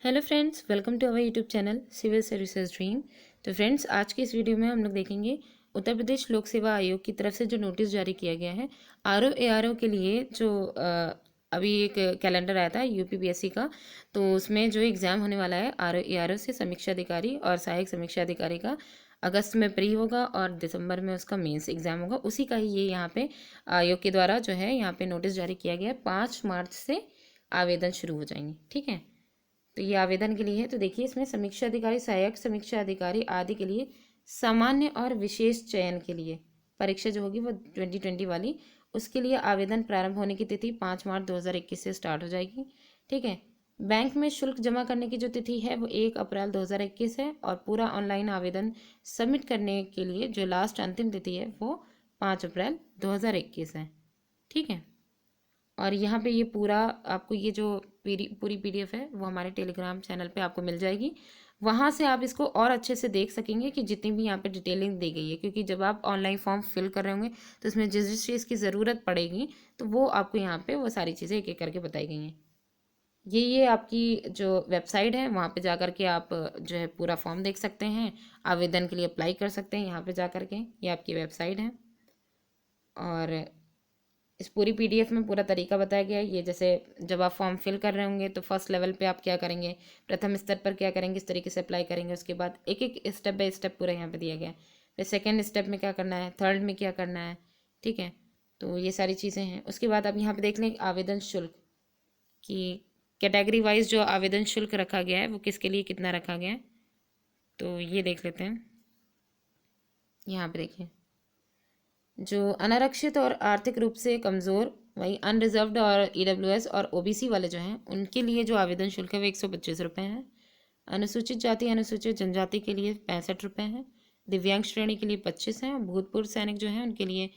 Hello friends, welcome to our YouTube channel civil services dream. तो friends, आज की इस वीडियो में हम लोग देखेंगे उत्तर प्रदेश लोक सेवा आयोग की तरफ से जो नोटिस जारी किया गया है आरओ एआरओ के लिए। जो अभी एक कैलेंडर आया था यूपीपीएससी का, तो उसमें जो एग्ज़ाम होने वाला है आरओ एआरओ से समीक्षा अधिकारी और सहायक समीक्षा अधिकारी का अगस्त में प्री होगा और दिसंबर में उसका मेंस एग्ज़ाम होगा। उसी का ही ये यहाँ पे आयोग के द्वारा जो है यहाँ पे नोटिस जारी किया गया है। 5 मार्च से आवेदन शुरू हो जाएंगे। ठीक है, तो ये आवेदन के लिए है। तो देखिए, इसमें समीक्षा अधिकारी, सहायक समीक्षा अधिकारी आदि के लिए सामान्य और विशेष चयन के लिए परीक्षा जो होगी वो 2020 वाली, उसके लिए आवेदन प्रारंभ होने की तिथि 5 मार्च 2021 से स्टार्ट हो जाएगी। ठीक है, बैंक में शुल्क जमा करने की जो तिथि है वो 1 अप्रैल 2021 है और पूरा ऑनलाइन आवेदन सबमिट करने के लिए जो लास्ट अंतिम तिथि है वो 5 अप्रैल 2021 है। ठीक है, और यहाँ पे ये पूरा आपको ये जो पूरी पीडीएफ है वो हमारे टेलीग्राम चैनल पे आपको मिल जाएगी। वहाँ से आप इसको और अच्छे से देख सकेंगे कि जितनी भी यहाँ पे डिटेलिंग दी गई है, क्योंकि जब आप ऑनलाइन फॉर्म फिल कर रहे होंगे तो इसमें जिस जिस चीज़ की ज़रूरत पड़ेगी तो वो आपको यहाँ पे वो सारी चीज़ें एक एक करके बताई गई हैं। ये आपकी जो वेबसाइट है वहाँ पे जा कर के आप जो है पूरा फॉर्म देख सकते हैं, आवेदन के लिए अप्लाई कर सकते हैं यहाँ पे जा कर के। ये आपकी वेबसाइट है और इस पूरी पीडीएफ में पूरा तरीका बताया गया है। ये जैसे जब आप फॉर्म फिल कर रहे होंगे तो फर्स्ट लेवल पे आप क्या करेंगे, प्रथम स्तर पर क्या करेंगे, इस तरीके से अप्लाई करेंगे। उसके बाद एक एक स्टेप बाय स्टेप पूरा यहाँ पे दिया गया है। फिर सेकेंड स्टेप में क्या करना है, थर्ड में क्या करना है। ठीक है, तो ये सारी चीज़ें हैं। उसके बाद आप यहाँ पे देख लें आवेदन शुल्क की कैटेगरी वाइज जो आवेदन शुल्क रखा गया है वो किसके लिए कितना रखा गया है, तो ये देख लेते हैं। यहाँ पे देखिए, जो अनारक्षित और आर्थिक रूप से कमज़ोर, वही अनरिजर्व्ड और ईडब्ल्यूएस और ओबीसी वाले जो हैं उनके लिए जो आवेदन शुल्क है वो 125 रुपये है। अनुसूचित जाति अनुसूचित जनजाति के लिए 65 रुपये हैं। दिव्यांग श्रेणी के लिए 25 हैं। भूतपूर्व सैनिक जो हैं उनके लिए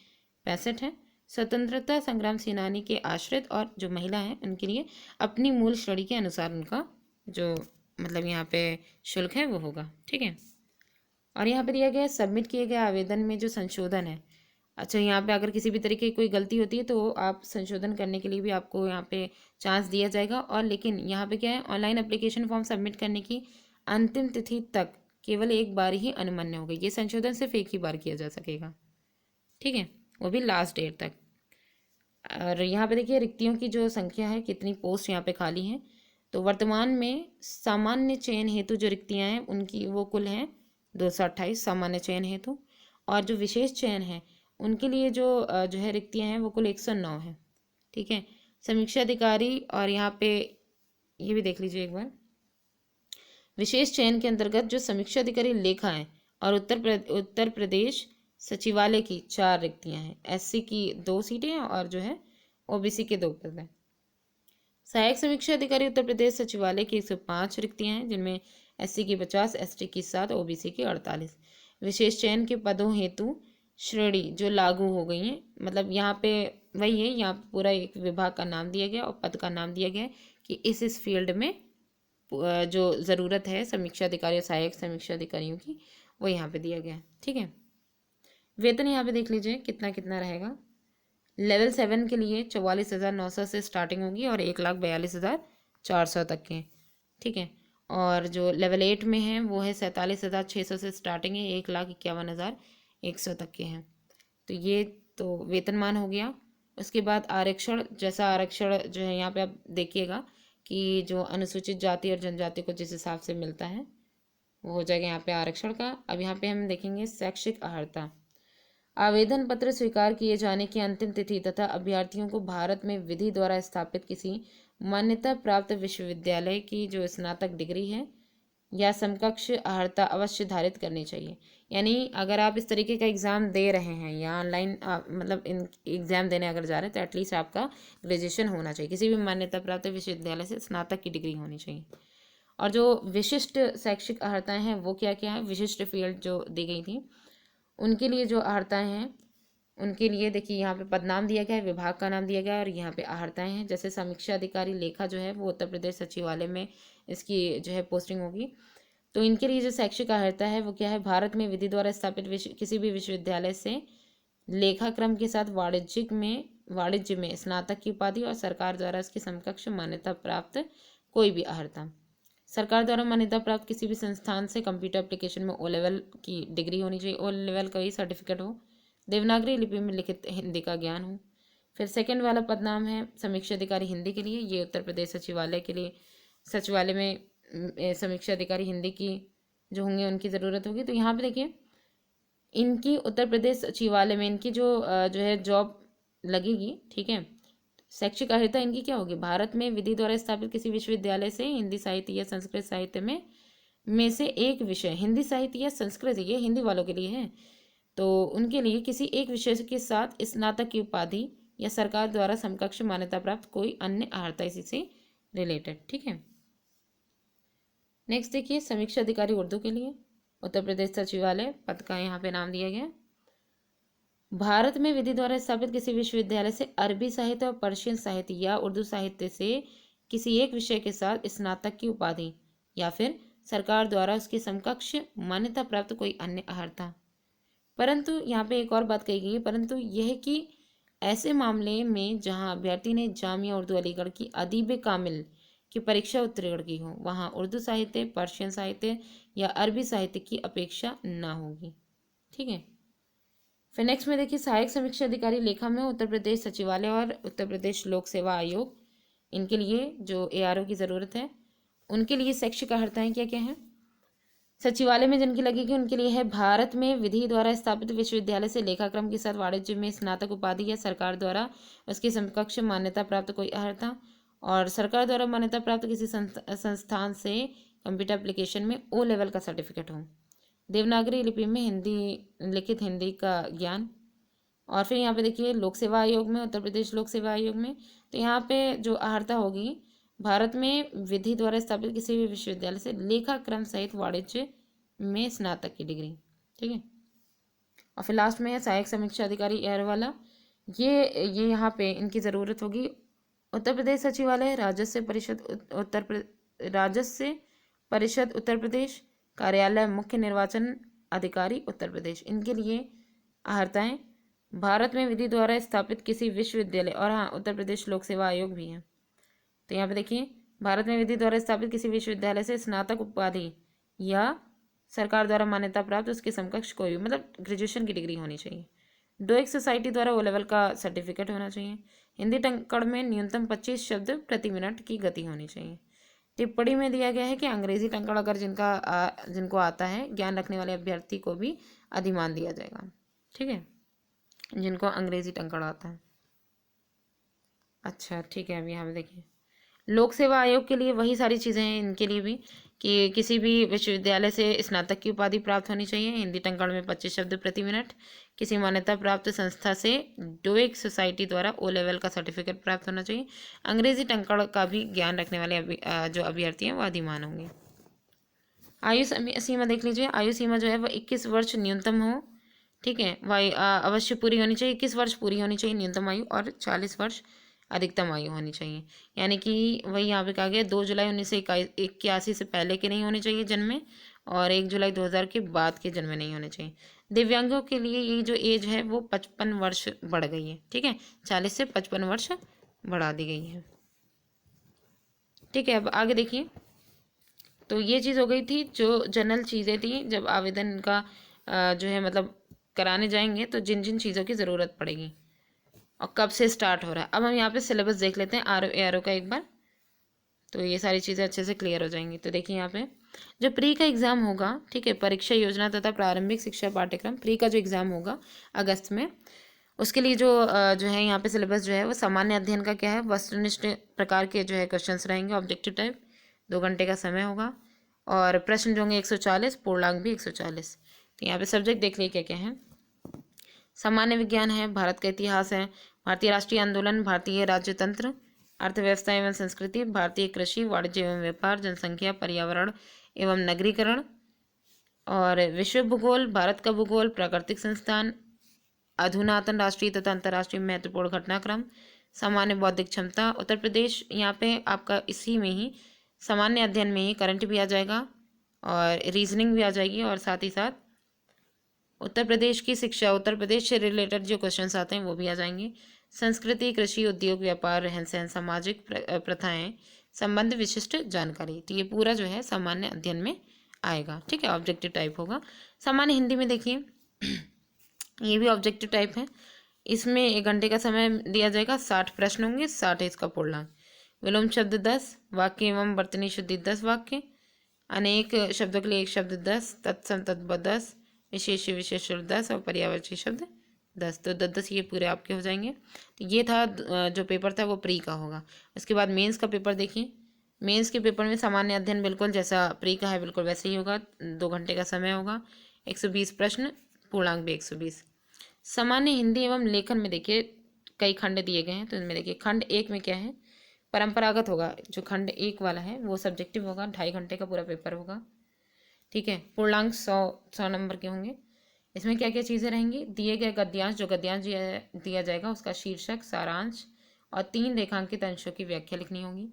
65 हैं। स्वतंत्रता संग्राम सेनानी के आश्रित और जो महिला हैं उनके लिए अपनी मूल श्रेणी के अनुसार उनका जो मतलब यहाँ पे शुल्क है वो होगा। ठीक है, और यहाँ पे दिया गया है सबमिट किए गए आवेदन में जो संशोधन है। अच्छा, यहाँ पे अगर किसी भी तरीके की कोई गलती होती है तो आप संशोधन करने के लिए भी आपको यहाँ पे चांस दिया जाएगा। और लेकिन यहाँ पे क्या है, ऑनलाइन एप्लीकेशन फॉर्म सबमिट करने की अंतिम तिथि तक केवल एक बार ही अनुमान्य होगा। ये संशोधन सिर्फ एक ही बार किया जा सकेगा। ठीक है, वो भी लास्ट डेट तक। और यहाँ पे देखिए रिक्तियों की जो संख्या है, कितनी पोस्ट यहाँ पे खाली हैं। तो वर्तमान में सामान्य चयन हेतु जो रिक्तियाँ हैं उनकी वो कुल हैं 228 सामान्य चयन हेतु। और जो विशेष चयन है उनके लिए जो है रिक्तियाँ हैं वो कुल 109 है। ठीक है, समीक्षा अधिकारी और यहाँ पे ये भी देख लीजिए एक बार। विशेष चयन के अंतर्गत जो समीक्षा अधिकारी लेखा है और उत्तर प्रदेश सचिवालय की 4 रिक्तियां हैं। एससी की 2 सीटें हैं और जो है ओबीसी के 2 पद हैं। सहायक समीक्षा अधिकारी उत्तर प्रदेश सचिवालय की 105 रिक्तियां हैं, जिनमें एससी की 50, एसटी की 7, ओबीसी की 48। विशेष चयन के पदों हेतु श्रेणी जो लागू हो गई हैं, मतलब यहाँ पे वही है, यहाँ पे पूरा एक विभाग का नाम दिया गया और पद का नाम दिया गया है कि इस फील्ड में जो ज़रूरत है समीक्षा अधिकारी और सहायक समीक्षा अधिकारियों की, वो यहाँ पे दिया गया है। ठीक है, वेतन यहाँ पे देख लीजिए कितना कितना रहेगा। लेवल 7 के लिए 44,900 से स्टार्टिंग होगी और 1,42,400 तक के। ठीक है, और जो लेवल 8 में है वो है 47,600 से स्टार्टिंग है, 1,51,100 तक के हैं। तो ये तो वेतनमान हो गया। उसके बाद आरक्षण, जैसा आरक्षण जो है यहाँ पे आप देखिएगा कि जो अनुसूचित जाति और जनजाति को जिस हिसाब से मिलता है वो हो जाएगा यहाँ पे आरक्षण का। अब यहाँ पे हम देखेंगे शैक्षिक अर्हता। आवेदन पत्र स्वीकार किए जाने की अंतिम तिथि तथा अभ्यर्थियों को भारत में विधि द्वारा स्थापित किसी मान्यता प्राप्त विश्वविद्यालय की जो स्नातक डिग्री है या समकक्ष अर्हता अवश्य धारित करनी चाहिए। यानी अगर आप इस तरीके का एग्ज़ाम दे रहे हैं या ऑनलाइन मतलब इन एग्ज़ाम देने अगर जा रहे हैं तो एटलीस्ट आपका ग्रेजुएशन होना चाहिए, किसी भी मान्यता प्राप्त विश्वविद्यालय से स्नातक की डिग्री होनी चाहिए। और जो विशिष्ट शैक्षिक अर्हताएँ हैं वो क्या क्या है, विशिष्ट फील्ड जो दी गई थी उनके लिए जो अर्हताएँ हैं उनके लिए देखिए यहाँ पे पदनाम दिया गया है, विभाग का नाम दिया गया है और यहाँ पे अर्हताएँ हैं। जैसे समीक्षा अधिकारी लेखा जो है वो उत्तर प्रदेश सचिवालय में इसकी जो है पोस्टिंग होगी। तो इनके लिए जो शैक्षिक अर्हता है वो क्या है, भारत में विधि द्वारा स्थापित किसी भी विश्वविद्यालय से लेखाक्रम के साथ वाणिज्य में स्नातक की उपाधि और सरकार द्वारा इसकी समकक्ष मान्यता प्राप्त कोई भी अर्हता। सरकार द्वारा मान्यता प्राप्त किसी भी संस्थान से कंप्यूटर एप्लीकेशन में ओ लेवल की डिग्री होनी चाहिए, ओ लेवल का ही सर्टिफिकेट हो, देवनागरी लिपि में लिखित हिंदी का ज्ञान हो। फिर सेकंड वाला पदनाम है समीक्षा अधिकारी हिंदी के लिए, ये उत्तर प्रदेश सचिवालय के लिए, सचिवालय में समीक्षा अधिकारी हिंदी की जो होंगे उनकी ज़रूरत होगी। तो यहाँ पे देखिए इनकी उत्तर प्रदेश सचिवालय में इनकी जो है जॉब लगेगी, ठीक है। शैक्षिक अर्हता इनकी क्या होगी, भारत में विधि द्वारा स्थापित किसी विश्वविद्यालय से हिंदी साहित्य या संस्कृत साहित्य में से एक विषय, हिंदी साहित्य या संस्कृत, ये हिंदी वालों के लिए है, तो उनके लिए किसी एक विषय के साथ स्नातक की उपाधि या सरकार द्वारा समकक्ष मान्यता प्राप्त कोई अन्य अर्हता इसी से रिलेटेड, ठीक है। नेक्स्ट देखिए समीक्षा अधिकारी उर्दू के लिए, उत्तर प्रदेश सचिवालय पद का यहाँ पे नाम दिया गया। भारत में विधि द्वारा स्थापित किसी विश्वविद्यालय से अरबी साहित्य और पर्शियन साहित्य या उर्दू साहित्य से किसी एक विषय के साथ स्नातक की उपाधि या फिर सरकार द्वारा उसके समकक्ष मान्यता प्राप्त कोई अन्य अर्हता। परंतु यहाँ पे एक और बात कही गई है, परंतु यह कि ऐसे मामले में जहाँ अभ्यर्थी ने जामिया उर्दू अलीगढ़ की अदीब कामिल की परीक्षा उत्तीर्ण की हो, वहाँ उर्दू साहित्य, पर्शियन साहित्य या अरबी साहित्य की अपेक्षा न होगी, ठीक है। फिर नेक्स्ट में देखिए सहायक समीक्षा अधिकारी लेखा में उत्तर प्रदेश सचिवालय और उत्तर प्रदेश लोक सेवा आयोग, इनके लिए जो ARO की ज़रूरत है, उनके लिए शैक्षिक अर्हताएँ क्या क्या हैं। सचिवालय में जिनकी लगेगी उनके लिए है भारत में विधि द्वारा स्थापित विश्वविद्यालय से लेखाक्रम के साथ वाणिज्य में स्नातक उपाधि या सरकार द्वारा उसकी समकक्ष मान्यता प्राप्त कोई अर्हता, और सरकार द्वारा मान्यता प्राप्त किसी संस्थान से कंप्यूटर एप्लीकेशन में O लेवल का सर्टिफिकेट हो, देवनागरी लिपि में लिखित हिंदी का ज्ञान। और फिर यहाँ पे देखिए लोक सेवा आयोग में, उत्तर प्रदेश लोक सेवा आयोग में, तो यहाँ पे जो अर्हता होगी भारत में विधि द्वारा स्थापित किसी भी विश्वविद्यालय से लेखाक्रम सहित वाणिज्य में स्नातक की डिग्री, ठीक है। और फिर लास्ट में है सहायक समीक्षा अधिकारी ARO वाला, ये यहाँ पे इनकी ज़रूरत होगी उत्तर प्रदेश सचिवालय, राजस्व परिषद उत्तर प्रदेश, कार्यालय मुख्य निर्वाचन अधिकारी उत्तर प्रदेश, इनके लिए अर्हताएँ भारत में विधि द्वारा स्थापित किसी विश्वविद्यालय, और हाँ उत्तर प्रदेश लोक सेवा आयोग भी है। तो यहाँ पे देखिए भारत में विधि द्वारा स्थापित किसी विश्वविद्यालय से स्नातक उपाधि या सरकार द्वारा मान्यता प्राप्त उसके समकक्ष कोई भी, मतलब ग्रेजुएशन की डिग्री होनी चाहिए। डोइक सोसाइटी द्वारा O लेवल का सर्टिफिकेट होना चाहिए। हिंदी टंकड़ में न्यूनतम 25 शब्द प्रति मिनट की गति होनी चाहिए। टिप्पणी में दिया गया है कि अंग्रेजी टंकड़ अगर जिनको आता है, ज्ञान रखने वाले अभ्यर्थी को भी अधिमान दिया जाएगा, ठीक है, जिनको अंग्रेजी टंकड़ आता है। अच्छा ठीक है, अभी यहाँ पे देखिए लोक सेवा आयोग के लिए वही सारी चीज़ें हैं, इनके लिए भी कि किसी भी विश्वविद्यालय से स्नातक की उपाधि प्राप्त होनी चाहिए, हिंदी टंकड़ में 25 शब्द प्रति मिनट, किसी मान्यता प्राप्त संस्था से डोइक सोसाइटी द्वारा O लेवल का सर्टिफिकेट प्राप्त होना चाहिए, अंग्रेजी टंकड़ का भी ज्ञान रखने वाले जो अभ्यर्थी हैं वो अधिमान होंगे। आयु सीमा देख लीजिए, आयु सीमा जो है वह 21 वर्ष न्यूनतम हो, ठीक है, वह अवश्य पूरी होनी चाहिए, 21 वर्ष पूरी होनी चाहिए न्यूनतम आयु, और 40 वर्ष अधिकतम आयु होनी चाहिए। यानी कि वही यहाँ पे कहा गया 2 जुलाई 1981 से पहले के नहीं होने चाहिए जन्मे, और 1 जुलाई 2000 के बाद के जन्मे नहीं होने चाहिए। दिव्यांगों के लिए ये जो एज है वो 55 वर्ष बढ़ गई है, ठीक है, 40 से 55 वर्ष बढ़ा दी गई है, ठीक है। अब आगे देखिए, तो ये चीज़ हो गई थी जो जनरल चीज़ें थी, जब आवेदन का जो है मतलब कराने जाएंगे तो जिन जिन चीज़ों की ज़रूरत पड़ेगी और कब से स्टार्ट हो रहा है। अब हम यहाँ पे सिलेबस देख लेते हैं ARO का एक बार, तो ये सारी चीज़ें अच्छे से क्लियर हो जाएंगी। तो देखिए यहाँ पे जो प्री का एग्ज़ाम होगा, ठीक है, परीक्षा योजना तथा प्रारंभिक शिक्षा पाठ्यक्रम प्री का जो एग्ज़ाम होगा अगस्त में, उसके लिए जो है यहाँ पे सिलेबस जो है वो सामान्य अध्ययन का क्या है, वस्तुनिष्ठ प्रकार के जो है क्वेश्चंस रहेंगे, ऑब्जेक्टिव टाइप, 2 घंटे का समय होगा, और प्रश्न जो होंगे 140, पूर्णांक भी 140। तो यहाँ पे सब्जेक्ट देख लिए क्या क्या है। सामान्य विज्ञान है, भारत का इतिहास है, भारतीय राष्ट्रीय आंदोलन, भारतीय राज्यतंत्र, अर्थव्यवस्था एवं संस्कृति, भारतीय कृषि, वाणिज्य एवं व्यापार, जनसंख्या, पर्यावरण एवं नगरीकरण, और विश्व भूगोल, भारत का भूगोल, प्राकृतिक संस्थान, अधुनातन राष्ट्रीय तथा अंतर्राष्ट्रीय महत्वपूर्ण घटनाक्रम, सामान्य बौद्धिक क्षमता। उत्तर प्रदेश यहाँ पे आपका इसी में ही सामान्य अध्ययन में ही करंट भी आ जाएगा और रीजनिंग भी आ जाएगी, और साथ ही साथ उत्तर प्रदेश की शिक्षा, उत्तर प्रदेश से रिलेटेड जो क्वेश्चंस आते हैं वो भी आ जाएंगे। संस्कृति, कृषि, उद्योग, व्यापार, रहन सहन, सामाजिक प्रथाएं, संबंध विशिष्ट जानकारी। तो ये पूरा जो है सामान्य अध्ययन में आएगा। ठीक है, ऑब्जेक्टिव टाइप होगा। सामान्य हिंदी में देखिए ये भी ऑब्जेक्टिव टाइप है। इसमें 1 घंटे का समय दिया जाएगा, 60 प्रश्न होंगे, 60 है इसका पूर्णांक। विलोम शब्द 10, वाक्य एवं वर्तनी शुद्धि 10 वाक्य, अनेक शब्दों के लिए 1 शब्द 10, तत्सम तद्भव 10, विशेष विशेषण 10 और पर्यायवाची शब्द 10। तो 10 ये पूरे आपके हो जाएंगे। तो ये था जो पेपर था वो प्री का होगा। उसके बाद मेंस का पेपर देखिए। मेंस के पेपर में सामान्य अध्ययन बिल्कुल जैसा प्री का है बिल्कुल वैसे ही होगा। 2 घंटे का समय होगा, 120 प्रश्न, पूर्णांक भी 120। सामान्य हिंदी एवं लेखन में देखिए कई खंड दिए गए हैं। तो इनमें देखिए खंड 1 में क्या है, परंपरागत होगा। जो खंड 1 वाला है वो सब्जेक्टिव होगा, 2.5 घंटे का पूरा पेपर होगा। ठीक है, पूर्णांक 100 नंबर के होंगे। इसमें क्या क्या चीज़ें रहेंगी, दिए गए गद्यांश, जो गद्यांश दिया जाएगा उसका शीर्षक, सारांश और 3 रेखांकित अंशों की व्याख्या लिखनी होगी।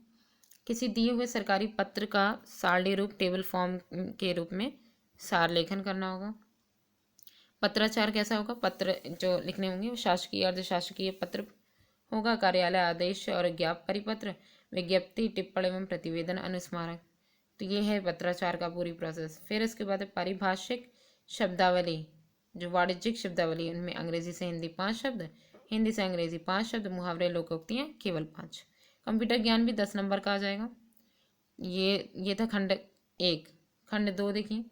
किसी दिए हुए सरकारी पत्र का सारणी रूप टेबल फॉर्म के रूप में सार लेखन करना होगा। पत्राचार कैसा होगा, पत्र जो लिखने होंगे वो शासकीय, अर्धशासकीय पत्र होगा, कार्यालय आदेश और ज्ञाप परिपत्र, विज्ञप्ति, टिप्पणी एवं प्रतिवेदन, अनुस्मारक। तो ये है पत्राचार का पूरी प्रोसेस। फिर इसके बाद पारिभाषिक शब्दावली, जो वाणिज्यिक शब्दावली, उनमें अंग्रेजी से हिंदी 5 शब्द, हिंदी से अंग्रेजी 5 शब्द, मुहावरे, लोकोक्तियाँ केवल 5। कंप्यूटर ज्ञान भी 10 नंबर का आ जाएगा। ये था खंड 1। खंड 2 देखिए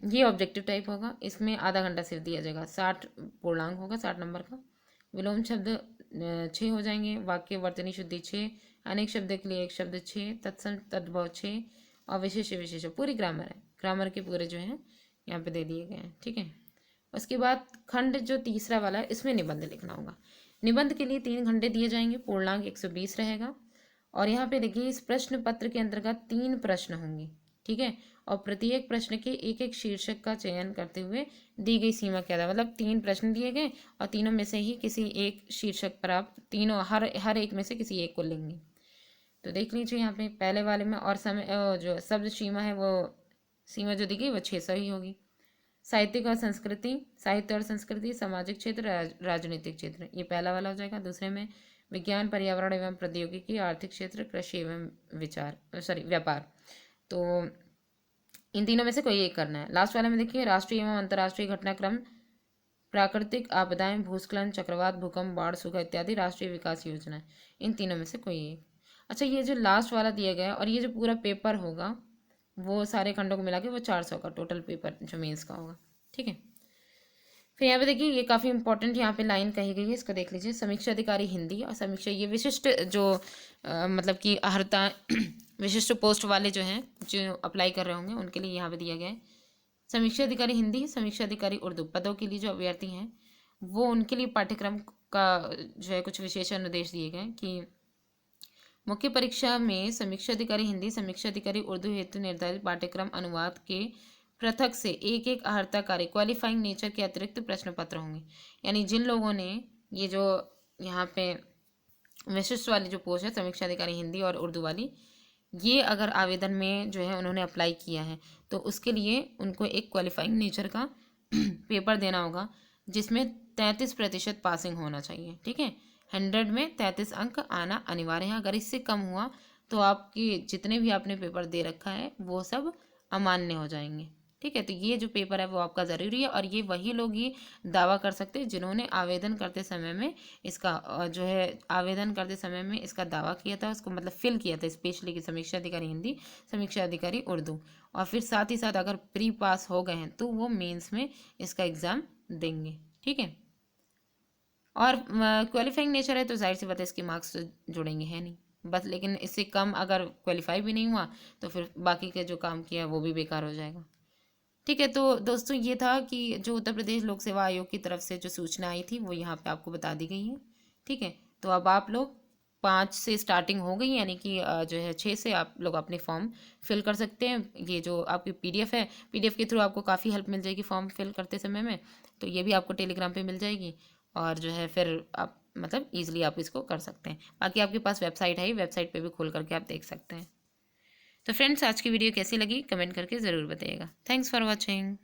ये ऑब्जेक्टिव टाइप होगा। इसमें आधा घंटा सिर्फ दिया जाएगा, 60 पूर्णांक होगा, 60 नंबर का। विलोम शब्द 6 हो जाएंगे, वाक्य वर्तनी शुद्धि 6, अनेक शब्द के लिए 1 शब्द 6, तत्सम तद्भव 6 और विशेष विशेष पूरी ग्रामर है। ग्रामर के पूरे जो है यहाँ पे दे दिए गए हैं। ठीक है, उसके बाद खंड जो तीसरा वाला है इसमें निबंध लिखना होगा। निबंध के लिए 3 घंटे दिए जाएंगे, पूर्णांक 120 रहेगा। और यहाँ पे देखिए इस प्रश्न पत्र के अंतर्गत 3 प्रश्न होंगे। ठीक है, और प्रत्येक प्रश्न के एक एक शीर्षक का चयन करते हुए दी गई सीमा क्या था, मतलब 3 प्रश्न दिए गए और तीनों में से ही किसी एक शीर्षक पर आप तीनों हर एक में से किसी एक को लेंगे। तो देख लीजिए यहाँ पे पहले वाले में, और समय जो शब्द सीमा है वो सीमा जो दी गई वो 600 ही होगी। साहित्यिक और संस्कृति, साहित्य और संस्कृति, सामाजिक क्षेत्र, राजनीतिक क्षेत्र, ये पहला वाला हो जाएगा। दूसरे में विज्ञान, पर्यावरण एवं प्रौद्योगिकी, आर्थिक क्षेत्र, कृषि एवं व्यापार। तो इन तीनों में से कोई एक करना है। लास्ट वाले में देखिए राष्ट्रीय एवं अंतर्राष्ट्रीय घटनाक्रम, प्राकृतिक आपदाएं, भूस्खलन, चक्रवात, भूकंप, बाढ़, सूखा इत्यादि, राष्ट्रीय विकास योजना, इन तीनों में से कोई एक। अच्छा, ये जो लास्ट वाला दिया गया है और ये जो पूरा पेपर होगा वो सारे खंडों को मिला के वो 400 का टोटल पेपर जो मेंस का होगा। ठीक है, फिर यहाँ पे देखिए ये काफ़ी इंपॉर्टेंट यहाँ पे लाइन कही गई है, इसको देख लीजिए। समीक्षा अधिकारी हिंदी और समीक्षा, ये विशिष्ट जो मतलब कि अहर्ता विशिष्ट पोस्ट वाले जो हैं जो अप्लाई कर रहे होंगे उनके लिए यहाँ पे दिया गया है। समीक्षा अधिकारी हिंदी, समीक्षा अधिकारी उर्दू पदों के लिए जो अभ्यर्थी हैं वो उनके लिए पाठ्यक्रम का जो है कुछ विशेष अनुदेश दिए गए कि मुख्य परीक्षा में समीक्षा अधिकारी हिंदी, समीक्षा अधिकारी उर्दू हेतु निर्धारित पाठ्यक्रम अनुवाद के पृथक से एक एक अहर्ता कार्य क्वालिफाइंग नेचर के अतिरिक्त प्रश्न पत्र होंगे। यानी जिन लोगों ने ये जो यहाँ पे विशिष्ट वाली जो पोस्ट है समीक्षा अधिकारी हिंदी और उर्दू वाली, ये अगर आवेदन में जो है उन्होंने अप्लाई किया है तो उसके लिए उनको एक क्वालिफाइंग नेचर का पेपर देना होगा जिसमें 33% पासिंग होना चाहिए। ठीक है, 100 में 33 अंक आना अनिवार्य है। अगर इससे कम हुआ तो आपके जितने भी आपने पेपर दे रखा है वो सब अमान्य हो जाएंगे। ठीक है, तो ये जो पेपर है वो आपका ज़रूरी है और ये वही लोग ही दावा कर सकते हैं जिन्होंने आवेदन करते समय में इसका जो है आवेदन करते समय में इसका दावा किया था, उसको मतलब फिल किया था स्पेशली कि समीक्षा अधिकारी हिंदी, समीक्षा अधिकारी उर्दू। और फिर साथ ही साथ अगर प्री पास हो गए हैं तो वो मेंस में इसका एग्ज़ाम देंगे। ठीक है, और क्वालिफाइंग नेचर है तो जाहिर सी बात है इसके मार्क्स तो जुड़ेंगे है नहीं बस, लेकिन इससे कम अगर क्वालिफाई भी नहीं हुआ तो फिर बाकी के जो काम किया वो भी बेकार हो जाएगा। ठीक है, तो दोस्तों ये था कि जो उत्तर प्रदेश लोक सेवा आयोग की तरफ से जो सूचना आई थी वो यहाँ पे आपको बता दी गई है। ठीक है, तो अब आप लोग 5 से स्टार्टिंग हो गई, यानी कि जो है 6 से आप लोग अपने फॉर्म फिल कर सकते हैं। ये जो आपकी PDF है, PDF के थ्रू आपको काफ़ी हेल्प मिल जाएगी फॉर्म फिल करते समय में, तो ये भी आपको टेलीग्राम पे मिल जाएगी और जो है फिर आप मतलब ईजिली आप इसको कर सकते हैं। बाकी आपके पास वेबसाइट है, वेबसाइट पे भी खोल करके आप देख सकते हैं। तो फ्रेंड्स आज की वीडियो कैसी लगी कमेंट करके ज़रूर बताइएगा। Thanks for watching.